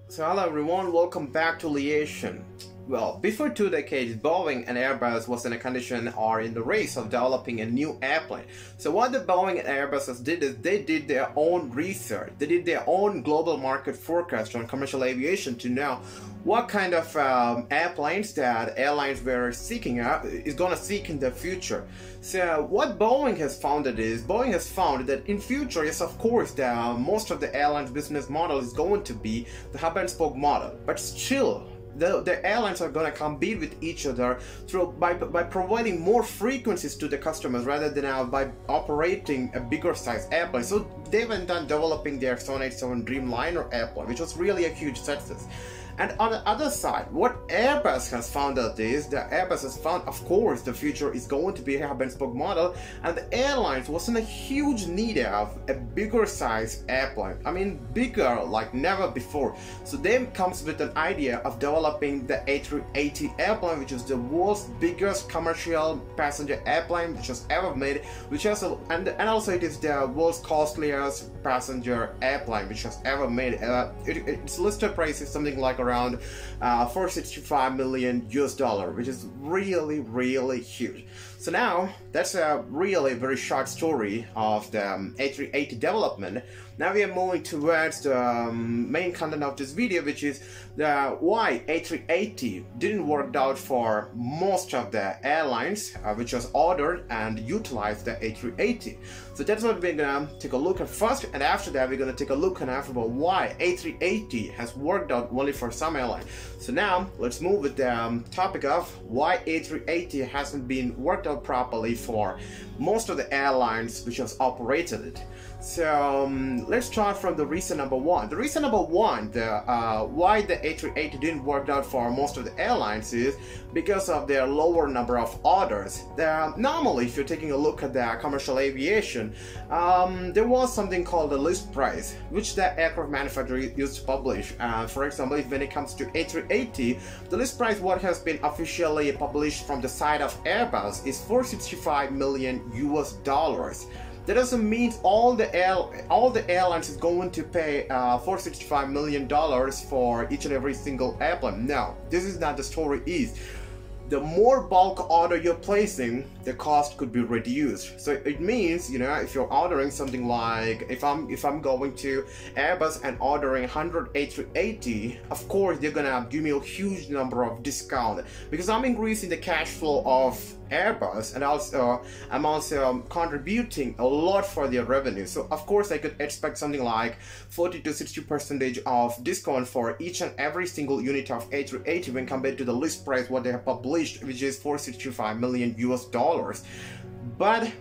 So hello everyone, welcome back to Leeation. Well, before 2 decades, Boeing and Airbus was in a condition or in the race of developing a new airplane. So what the Boeing and Airbus did is they did their own research. They did their own global market forecast on commercial aviation to know what kind of airplanes that airlines were seeking is going to seek in the future. So what Boeing has found that in future, yes, of course, most of the airlines business model is going to be the hub and spoke model, but still the airlines are going to compete with each other by providing more frequencies to the customers rather than by operating a bigger size airplane. So they went on developing their 787 Dreamliner airplane, which was really a huge success. And on the other side, what Airbus has found out is that Airbus has found, of course, the future is going to be a hub and spoke model, and the airlines was in a huge need of a bigger size airplane. I mean, bigger like never before. So then comes with an idea of developing the A380 airplane, which is the world's biggest commercial passenger airplane which was ever made, and also it is the world's costliest passenger airplane which was ever made. Its listed price is something like around $465 million US, which is really huge. So now that's a really very short story of the A380 development. Now we are moving towards the main content of this video, which is why A380 didn't work out for most of the airlines which was ordered and utilized the A380. So that's what we're gonna take a look at first, and after that we're gonna take a look at why A380 has worked out only for some airlines. So now let's move with the topic of why A380 hasn't been worked out properly for most of the airlines which has operated it. So let's start from the reason number one. The reason number one, why the A380 didn't work out for most of the airlines is because of their lower number of orders. Normally, if you're taking a look at the commercial aviation, there was something called the list price, which the aircraft manufacturer used to publish. For example, when it comes to A380, the list price what has been officially published from the side of Airbus is $465 million US. That doesn't mean all the airlines is going to pay $465 million for each and every single airplane. No, this is not the story is. The more bulk order you're placing, the cost could be reduced. So it means, you know, if you're ordering something like, if I'm going to Airbus and ordering 100 A380, of course they're gonna give me a huge number of discount because I'm increasing the cash flow of Airbus, and also I'm also contributing a lot for their revenue. So of course I could expect something like 40 to 60% of discount for each and every single unit of A380 when compared to the list price what they have published, which is $465 million US. But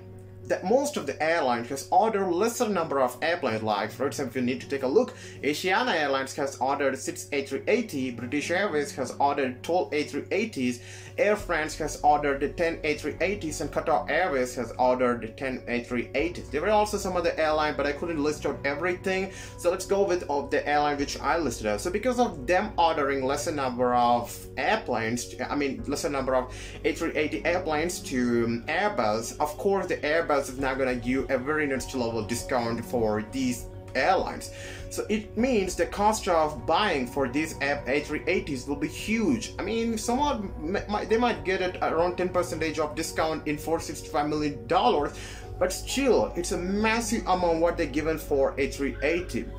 that most of the airlines has ordered lesser number of airplanes. Like for example, if you need to take a look, Asiana Airlines has ordered 6 A380, British Airways has ordered 12 A380s, Air France has ordered 10 A380s, and Qatar Airways has ordered 10 A380s. There were also some other airlines, but I couldn't list out everything. So let's go with the airline which I listed out. So because of them ordering lesser number of airplanes, lesser number of A380 airplanes to Airbus, of course the Airbus is now going to give a very next level discount for these airlines. So it means the cost of buying for these A380s will be huge. I mean, they might get it around 10% of discount in $465 million, but still it's a massive amount what they're given for A380.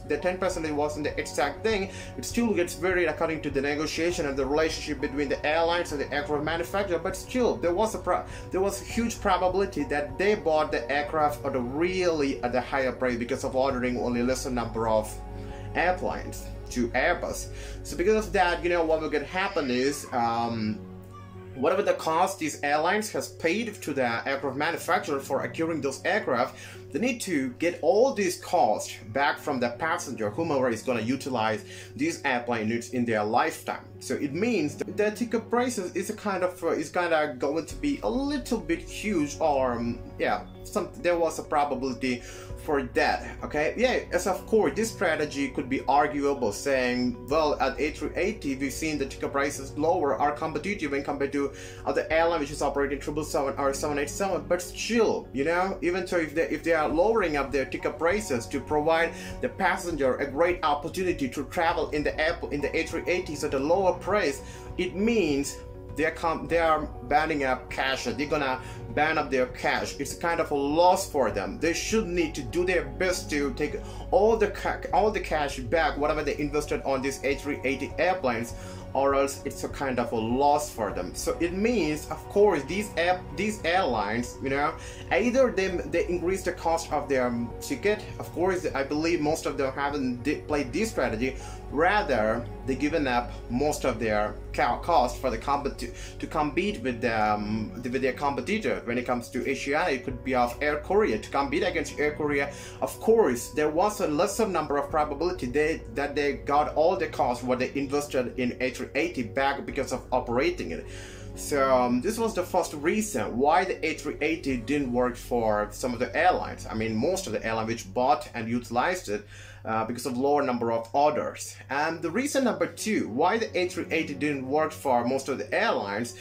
The 10% wasn't the exact thing. It still gets varied according to the negotiation and the relationship between the airlines and the aircraft manufacturer, but still there was a huge probability that they bought the aircraft at a higher price because of ordering only lesser number of airplanes to Airbus. So because of that, you know, what will get happen is whatever the cost these airlines has paid to the aircraft manufacturer for acquiring those aircraft, they need to get all these costs back from the passenger, whomever is going to utilize these airplane units in their lifetime. So it means that the ticket prices is kind of going to be a little bit huge, or there was a probability for that. Okay, yeah, as of course this strategy could be arguable, saying, well, at A380 we've seen the ticket prices lower are competitive when compared to other airline which is operating 777 or 787, but still, you know, even so, if they are lowering up their ticket prices to provide the passenger a great opportunity to travel in the A380s at a lower price, it means they are banning up cash. They're gonna ban up their cash. It's kind of a loss for them. They should need to do their best to take all the cash back, whatever they invested on these A380 airplanes, or else it's a kind of a loss for them. So it means, of course, these airlines, you know, either they increase the cost of their ticket. Of course, I believe most of them haven't played this strategy. Rather, they've given up most of their cost for the to compete with their competitor. When it comes to Asiana, it could be of Air Korea. To compete against Air Korea, of course, there was a lesser number of probability that they got all the cost what they invested in A380 back because of operating it. So this was the first reason why the A380 didn't work for some of the airlines. I mean, most of the airlines which bought and utilized it because of lower number of orders. And the reason number two why the A380 didn't work for most of the airlines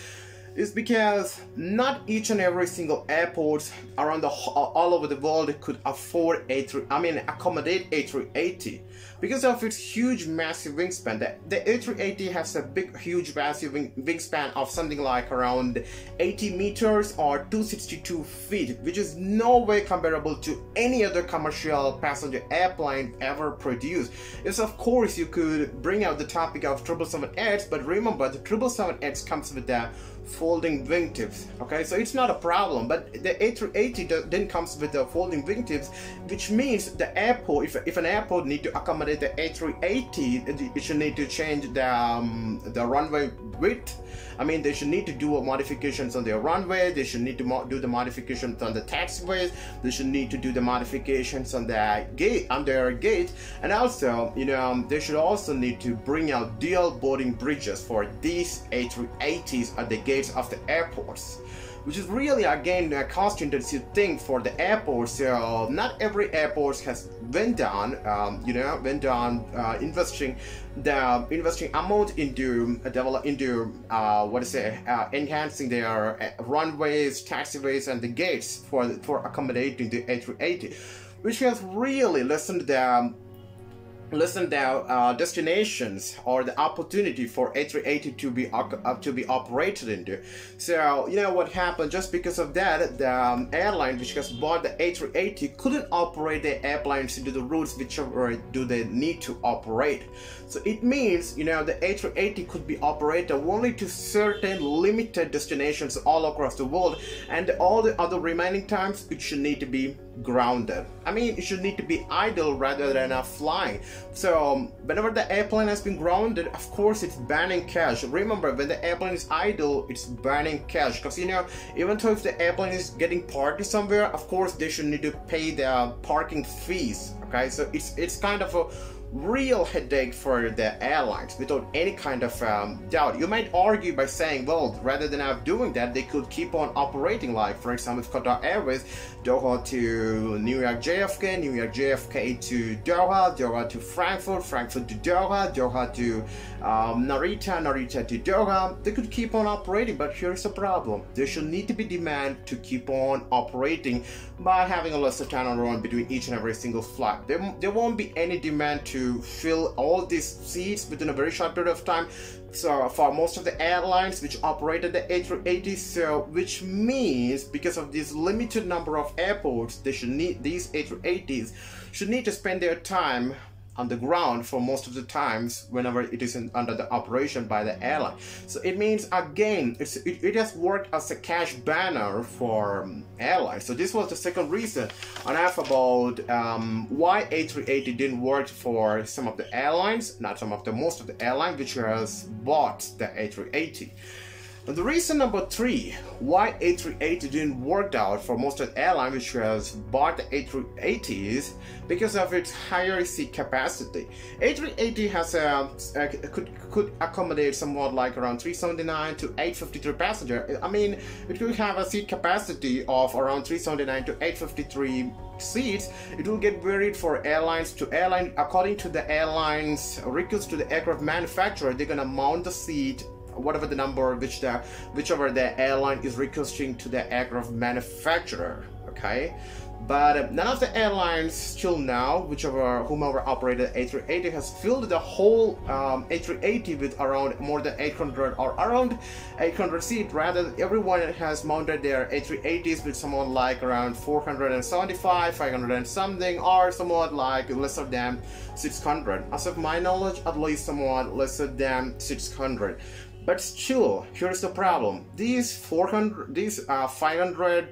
is because not each and every single airport around all over the world could afford accommodate A380 because of its huge massive wingspan. The A380 has a big huge massive wingspan of something like around 80 meters or 262 feet, which is no way comparable to any other commercial passenger airplane ever produced. Yes, of course you could bring out the topic of 777X, but remember the 777X comes with the folding wingtips. Okay, so it's not a problem, but the A380 then comes with the folding wingtips, which means the airport, if an airport need to accommodate the A380, it should need to change the runway width. I mean, they should need to do modifications on their runway. They should need to do the modifications on the taxiways. They should need to do the modifications on their gate, and also, you know, they should also need to bring out dual boarding bridges for these A380s at the gates of the airports, which is really again a cost-intensive thing for the airports. So not every airport has went down investing amount into enhancing their runways, taxiways, and the gates for accommodating the A380, which has really lessened destinations or the opportunity for A380 to be operated into. So you know what happened, just because of that, the airline which has bought the A380 couldn't operate the airplanes into the routes whichever do they need to operate. So it means, you know, the A380 could be operated only to certain limited destinations all across the world, and all the other remaining times it should need to be grounded. I mean, it should need to be idle rather than flying. So whenever the airplane has been grounded, of course it's banning cash. Remember, when the airplane is idle, it's banning cash, because, you know, even though if the airplane is getting parked somewhere, of course they should need to pay their parking fees. Okay, so it's kind of a real headache for the airlines without any kind of doubt. You might argue by saying, well, rather than doing that, they could keep on operating, like for example Qatar Airways, Doha to New York JFK, New York JFK to Doha, Doha to Frankfurt, Frankfurt to Doha, Doha to Narita, Narita to Doha. They could keep on operating, but here's the problem. There should need to be demand to keep on operating by having a lesser turnaround between each and every single flight. There won't be any demand to fill all these seats within a very short period of time. So for most of the airlines which operated the A380, so which means because of this limited number of airports, they should need these A380s should need to spend their time on the ground for most of the times whenever it is under the operation by the airline. So it means again it has worked as a cash banner for airlines. So this was the second reason enough about why A380 didn't work for some of the airlines, not some of the most of the airlines which has bought the A380. And the reason number 3 why A380 didn't work out for most of the airlines which has bought the A380 is because of its higher seat capacity. A380 has could accommodate somewhat like around 379 to 853 passengers. I mean, it could have a seat capacity of around 379 to 853 seats. It will get varied for airlines to airline. According to the airlines request to the aircraft manufacturer, they're gonna mount the seat whatever the number whichever the airline is requesting to the aircraft manufacturer. Okay, but none of the airlines till now, whomever operated A380 has filled the whole A380 with around more than 800 or around 800 seats. Rather, everyone has mounted their A380s with somewhat like around 475, 500 and something, or somewhat like lesser than 600. As of my knowledge, at least somewhat lesser than 600. But still, here's the problem. These 500,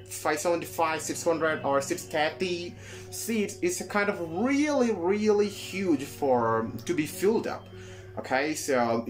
575, 600 or 630 seats is kind of really huge to be filled up. Okay, so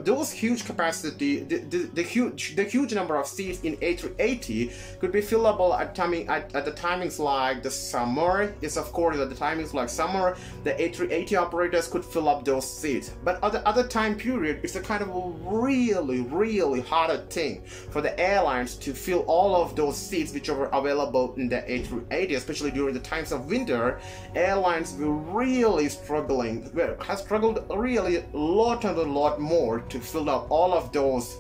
those huge capacity, the huge number of seats in A380 could be fillable at the timings like the summer. Yes, of course, at the timings like summer, the A380 operators could fill up those seats. But at the other time period, it's a kind of a really harder thing for the airlines to fill all of those seats which are available in the A380, especially during the times of winter. Airlines will really has struggled really a lot more to fill up all of those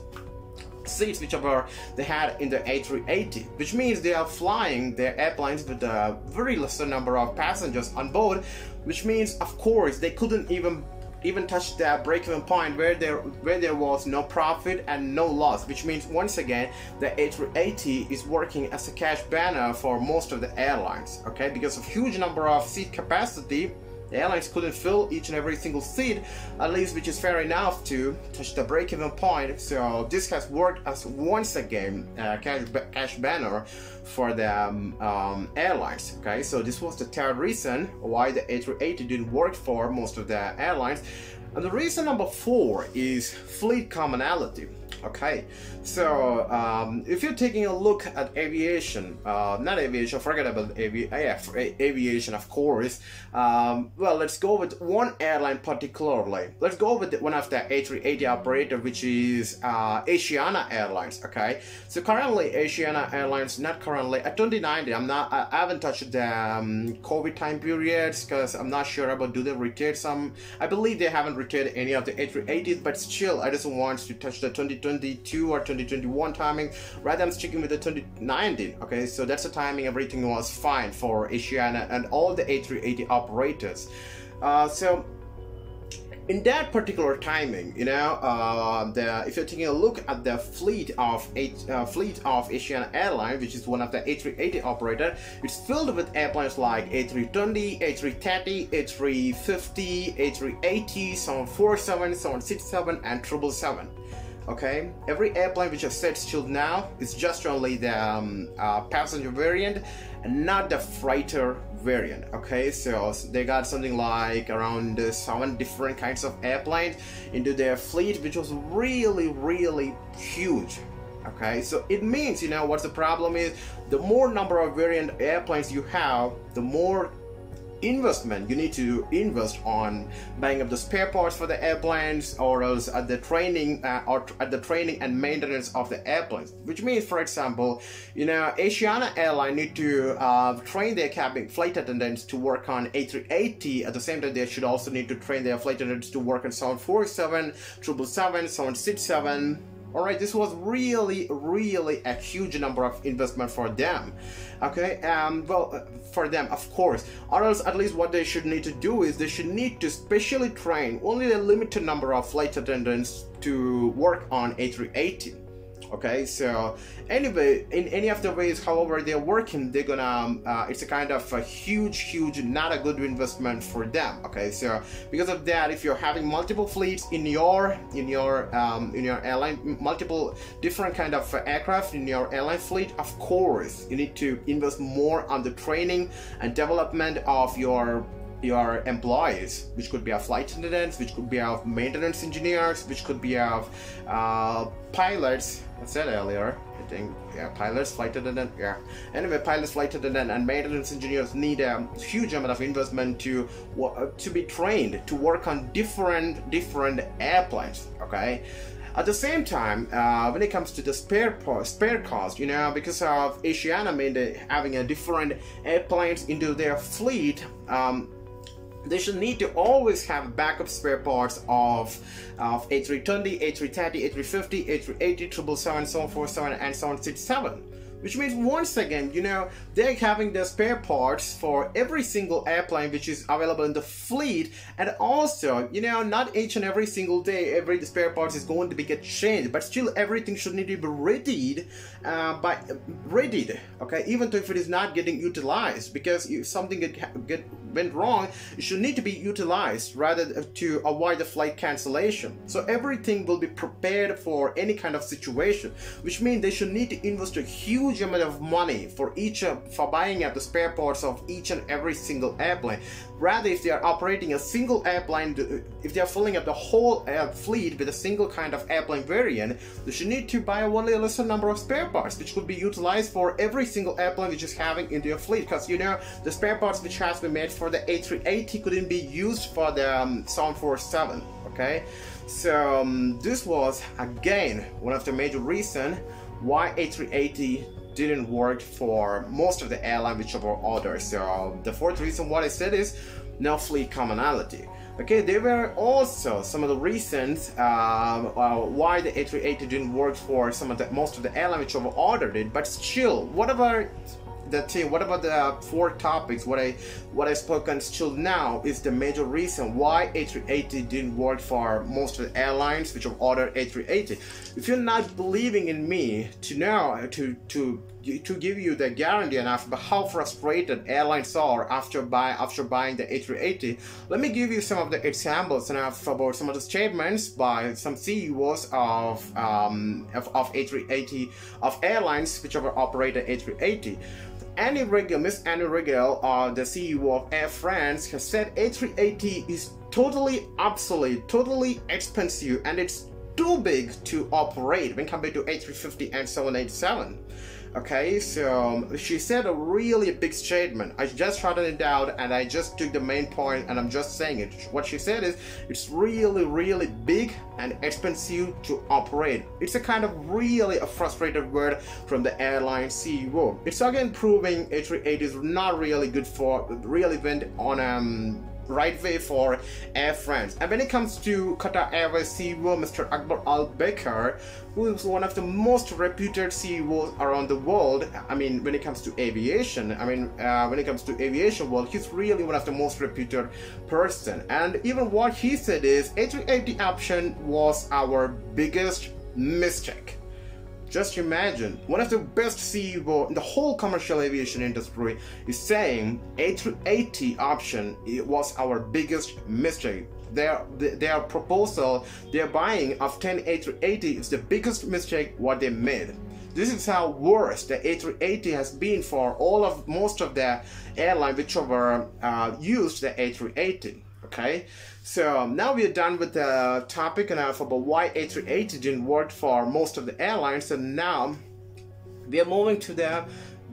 seats whichever they had in the A380, which means they are flying their airplanes with a very lesser number of passengers on board, which means of course they couldn't even touch the break-even point where there was no profit and no loss, which means once again the A380 is working as a cash banner for most of the airlines. Okay, because of huge number of seat capacity, the airlines couldn't fill each and every single seat, at least, which is fair enough to touch the break-even point. So this has worked as once again cash banner for the airlines. Okay, so this was the third reason why the A380 didn't work for most of the airlines. And the reason number 4 is fleet commonality. Okay, so if you're taking a look at aviation, not aviation, forget about aviation, of course. Well, let's go with one airline particularly. Let's go with one of the A380 operator, which is Asiana Airlines. Okay, so currently Asiana Airlines, not currently, at 2019, I haven't touched the COVID time periods because I'm not sure about do they retain some. I believe they haven't retained any of the A380s, but still I just want to touch the 2022 or 2021 timing. Rather, I'm sticking with the 2019. Okay, so that's the timing. Everything was fine for Asiana and all the A380 operators. So in that particular timing, you know, if you're taking a look at the fleet of Asiana Airlines, which is one of the A380 operator, it's filled with airplanes like A320, A330, A350, A380, 747, 767, and 777. Okay, every airplane which is set still now is just only the passenger variant and not the freighter variant. Okay, so they got something like around 7 different kinds of airplanes into their fleet, which was really huge. Okay, so it means, you know, what's the problem is, the more number of variant airplanes you have, the more investment you need to invest on buying up the spare parts for the airplanes, or else at the training and maintenance of the airplanes. Which means, for example, you know, Asiana Airline need to train their cabin flight attendants to work on A380. At the same time, they should also need to train their flight attendants to work on 747, 777, 767. Alright, this was really a huge number of investment for them. Okay, well, for them, of course. Or else, at least what they should need to do is they should need to specially train only a limited number of flight attendants to work on A380. Okay, so anyway, in any of the ways, however they're working, they're gonna it's a kind of a huge not a good investment for them. Okay, so because of that, if you're having multiple fleets in your airline, multiple different kind of aircraft in your airline fleet, of course you need to invest more on the training and development of your your employees, which could be our flight attendants, which could be our maintenance engineers, which could be our pilots. I said earlier, I think, yeah, pilots, flight attendant, yeah. Anyway, pilots, flight attendant, and maintenance engineers need a huge amount of investment to be trained to work on different airplanes. Okay. At the same time, when it comes to the spare cost, you know, because of Asiana having a different airplanes into their fleet, they should need to always have backup spare parts of A320, A330, A350, A380, 777, 747, and 767. Which means, once again, you know, they're having the spare parts for every single airplane which is available in the fleet, and also, you know, not each and every single day every spare parts is going to get changed, but still everything should need to be readied, okay, even though if it is not getting utilized, because if something went wrong, it should need to be utilized rather to avoid the flight cancellation. So everything will be prepared for any kind of situation, which means they should need to invest a huge amount of money for buying up the spare parts of each and every single airplane. Rather, if they are operating a single airplane, if they are filling up the whole fleet with a single kind of airplane variant, they should need to buy only a lesser number of spare parts, which could be utilized for every single airplane which is having in their fleet. Because, you know, the spare parts which has been made for the A380 couldn't be used for the 747. Okay, so this was again one of the major reasons why A380 didn't work for most of the airline which were ordered. So the fourth reason what I said is no fleet commonality. Okay, there were also some of the reasons why the A380 didn't work for most of the airline which were ordered it, but still, whatever the four topics what I spoken till now is the major reason why A380 didn't work for most of the airlines which have ordered A380. If you're not believing in me to know to give you the guarantee enough about how frustrated airlines are after buying the A380, let me give you some of the examples enough about some of the statements by some CEOs of A380 of airlines which have operated A380. Miss Annie Riegel, the CEO of Air France, has said A380 is totally obsolete, totally expensive, and it's too big to operate when compared to A350 and 787. Okay, so she said a really big statement. I just shortened it down and I just took the main point and I'm just saying it. What she said is, it's really big and expensive to operate. It's a kind of really a frustrated word from the airline CEO. It's again proving A380 is not really good for, really went on right way for Air France. And when it comes to Qatar Airways CEO Mr. Akbar Al-Baker, who is one of the most reputed CEOs around the world, I mean, when it comes to aviation, world, he's really one of the most reputed person. And even what he said is, A380 option was our biggest mistake. Just imagine, one of the best CEO in the whole commercial aviation industry is saying A380 option was our biggest mistake. Their proposal, their buying of 10 A380 is the biggest mistake what they made. This is how worse the A380 has been for most of the airline which were used the A380. Okay, so now we are done with the topic enough about why A380 didn't work for most of the airlines, and now we are moving to the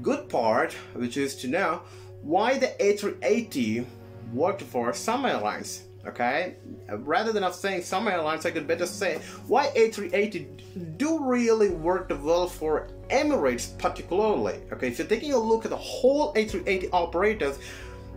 good part, which is to know why the A380 worked for some airlines. Okay, rather than saying some airlines, I could better say why A380 do really work well for Emirates particularly. Okay, if you're taking a look at the whole A380 operators,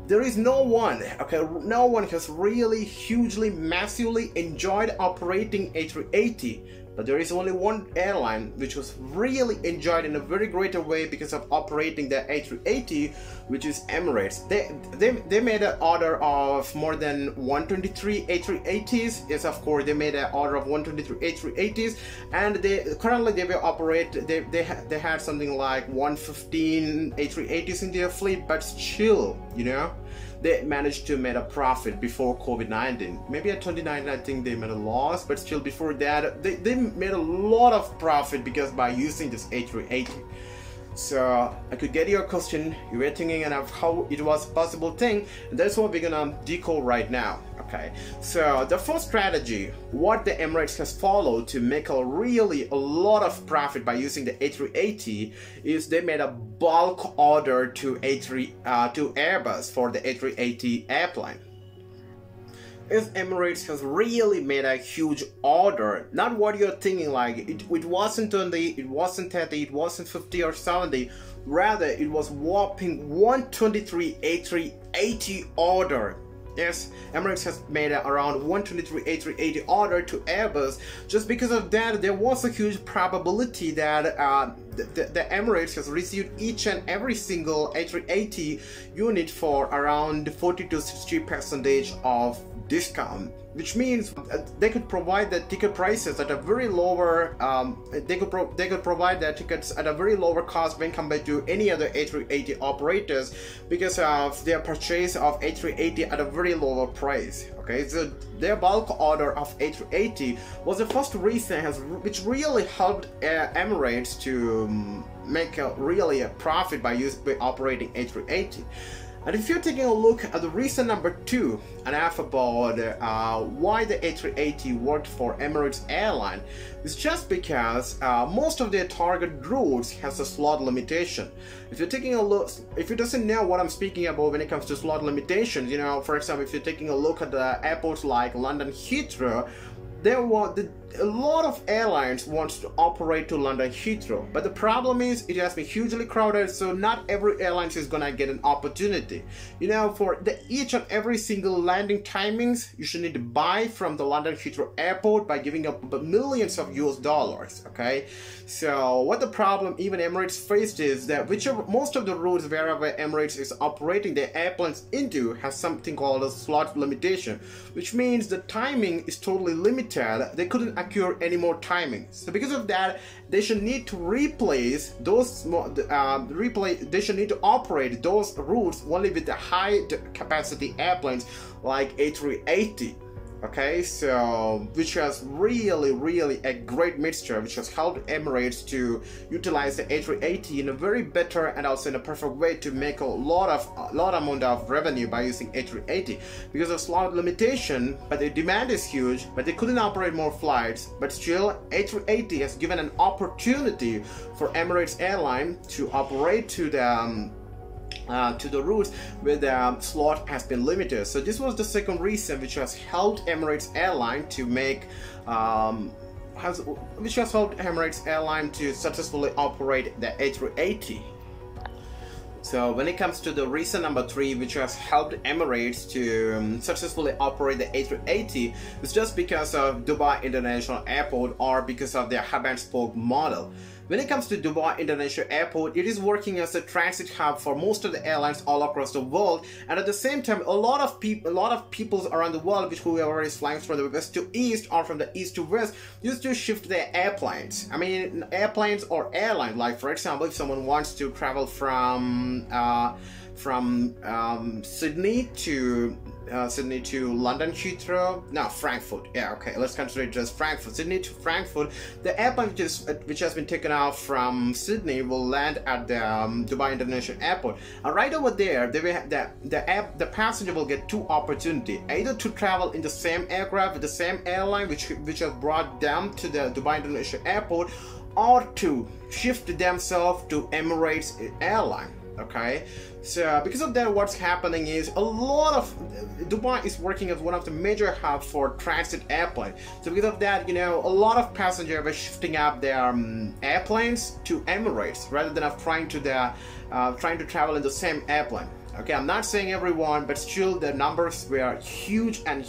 there is no one has really hugely, massively enjoyed operating A380, but there is only one airline which was really enjoyed in a very greater way because of operating the A380, which is Emirates. They made an order of more than 123 A380s. Yes, of course, they made an order of 123 A380s, and they had something like 115 A380s in their fleet, but still, you know, they managed to make a profit before COVID-19. Maybe at 2019, I think they made a loss, but still before that, they made a lot of profit because by using this A380. So I could get your question. You were thinking of how it was a possible thing, and that's what we're gonna decode right now. Okay, so the first strategy, what the Emirates has followed to make a lot of profit by using the A380 is they made a bulk order to Airbus for the A380 airplane. If Emirates has really made a huge order, not what you're thinking, like it wasn't 20, it wasn't 30, it wasn't 50 or 70, rather it was whopping 123 A380 order. Yes, Emirates has made around 123 A380 order to Airbus. Just because of that, there was a huge probability that the Emirates has received each and every single A380 unit for around 40 to 60% of discount, which means they could provide the ticket prices at a very lower they could provide their tickets at a very lower cost when compared to any other A380 operators, because of their purchase of A380 at a very lower price. Okay, so their bulk order of A380 was the first reason which really helped Emirates to make a profit by operating A380. And if you're taking a look at the reason number 2 and half about why the A380 worked for Emirates Airline, it's just because most of their target routes has a slot limitation. If you're taking a look, if you doesn't know what I'm speaking about when it comes to slot limitations, you know, for example, if you're taking a look at the airports like London Heathrow, a lot of airlines wants to operate to London Heathrow, but the problem is it has been hugely crowded, so not every airline is gonna get an opportunity. You know, for each and every single landing timings, you should need to buy from the London Heathrow airport by giving up millions of US dollars. Okay, so what the problem even Emirates faced is that most of the routes wherever Emirates is operating their airplanes into has something called a slot limitation, which means the timing is totally limited. They couldn't occur any more timing. So because of that, they should need to replace those they should need to operate those routes only with the high capacity airplanes like A380. Okay, so which has really a great mixture, which has helped Emirates to utilize the A380 in a very better and also in a perfect way to make a lot amount of revenue by using A380 because of slot limitation. But the demand is huge, but they couldn't operate more flights. But still, A380 has given an opportunity for Emirates Airline to operate to the routes where the slot has been limited. So this was the second reason which has helped Emirates Airline to make which has helped Emirates Airline to successfully operate the A380. So when it comes to the reason number 3, which has helped Emirates to successfully operate the A380, it's just because of Dubai International Airport or because of their hub and spoke model. When it comes to Dubai International Airport, it is working as a transit hub for most of the airlines all across the world, and at the same time, a lot of people around the world, whoever is flying from the west to east or from the east to west, used to shift their airplanes. I mean, airplanes or airline. Like for example, if someone wants to travel from Sydney to London Heathrow, no, Frankfurt. Yeah, okay, let's consider it just Frankfurt. Sydney to Frankfurt. The airplane which has been taken off from Sydney will land at the Dubai International Airport. And right over there, the passenger will get 2 opportunities: either to travel in the same aircraft with the same airline which has brought them to the Dubai International Airport, or to shift themselves to Emirates Airline. Okay, so because of that, what's happening is a lot of Dubai is working as one of the major hubs for transit airplane. So because of that, you know, a lot of passengers were shifting up their airplanes to Emirates rather than trying to travel in the same airplane. Okay, I'm not saying everyone, but still the numbers were huge. At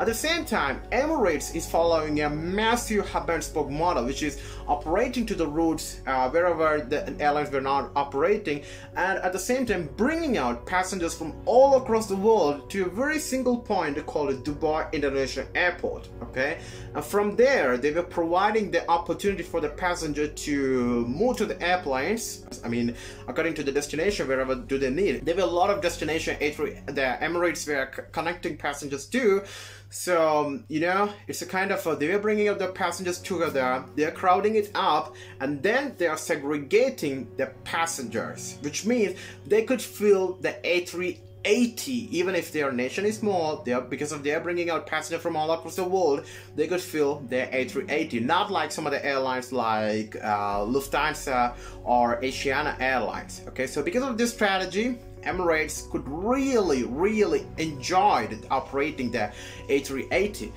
the same time, Emirates is following a massive hub and spoke model, which is operating to the routes wherever the airlines were not operating, and at the same time bringing out passengers from all across the world to a very single point called Dubai International Airport. Okay, and from there they were providing the opportunity for the passenger to move to the airplanes. I mean, according to the destination, wherever do they need. They were lot of destination the Emirates were connecting passengers to. So, you know, it's a kind of they were bringing up the passengers together, they're crowding it up, and then they are segregating the passengers, which means they could fill the A380, even if their nation is small, because of they're bringing out passengers from all across the world, they could fill their A380, not like some of the airlines like Lufthansa or Asiana Airlines. Okay, so because of this strategy, Emirates could really enjoy operating the A380.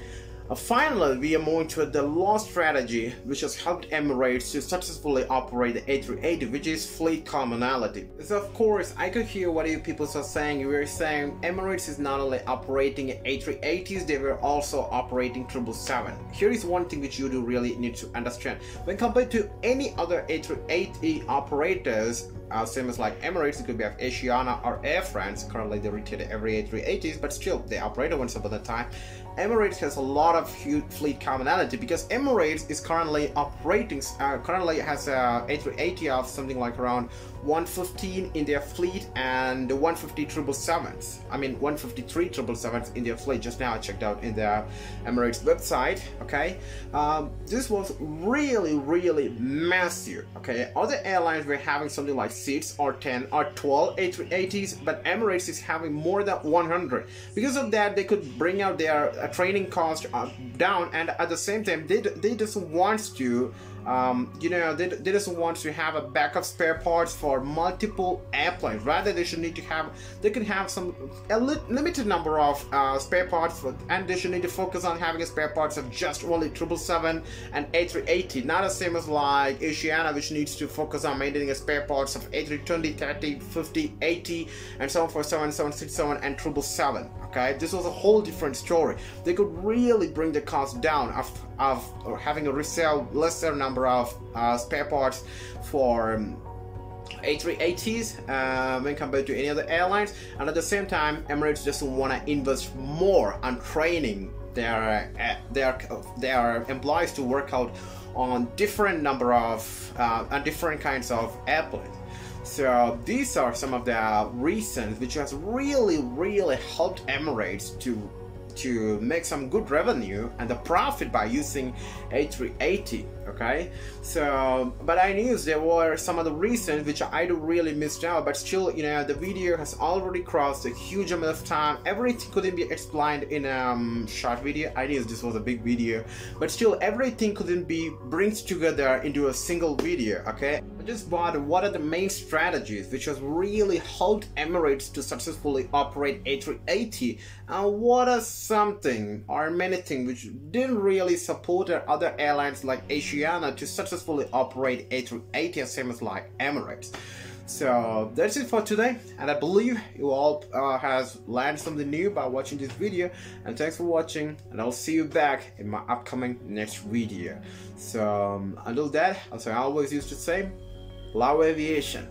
Finally, we are moving to the last strategy which has helped Emirates to successfully operate the A380, which is fleet commonality. So of course, I could hear what you people are saying. You were saying Emirates is not only operating A380s, they were also operating 777. Here is one thing which you do really need to understand. When compared to any other A380 operators, same as like Emirates, it could be of Asiana or Air France. Currently they rotate every A380s, but still they operate once upon a time. Emirates has a lot of huge fleet commonality because Emirates is currently operating, currently has a A380 of something like around 115 in their fleet and 150 777s. I mean 153 777s in their fleet. Just now I checked out in the Emirates website. Okay, this was really massive. Okay, other airlines were having something like 6 or 10 or 12 A380s, but Emirates is having more than 100. Because of that, they could bring out their training cost down, and at the same time they just want to you know, they just want to have a backup spare parts for multiple airplanes. Rather, they should need to have, they can have a limited number of spare parts, and they should need to focus on having a spare parts of just only 777 and A380, not the same as like Asiana, which needs to focus on maintaining a spare parts of A320, 30, 50, 80, and 747, 767, and 777. Okay, this was a whole different story. They could really bring the cost down of having a lesser number of spare parts for A380s when compared to any other airlines, and at the same time Emirates doesn't want to invest more on training their employees to work out on different number of different kinds of airplanes. So these are some of the reasons which has really helped Emirates to make some good revenue and the profit by using A380. Okay, so but I knew there were some other reasons which I do really missed out, but still, you know, the video has already crossed a huge amount of time. Everything couldn't be explained in a short video. I knew this was a big video, but still everything couldn't be brings together into a single video. Okay, I just wondered what are the main strategies which has really helped Emirates to successfully operate A380, and what are something or many things which didn't really support other airlines like Asia to successfully operate A380, same as like Emirates. So that's it for today, and I believe you all has learned something new by watching this video, and thanks for watching, and I'll see you back in my upcoming next video. So until that, as I always used to say, love aviation.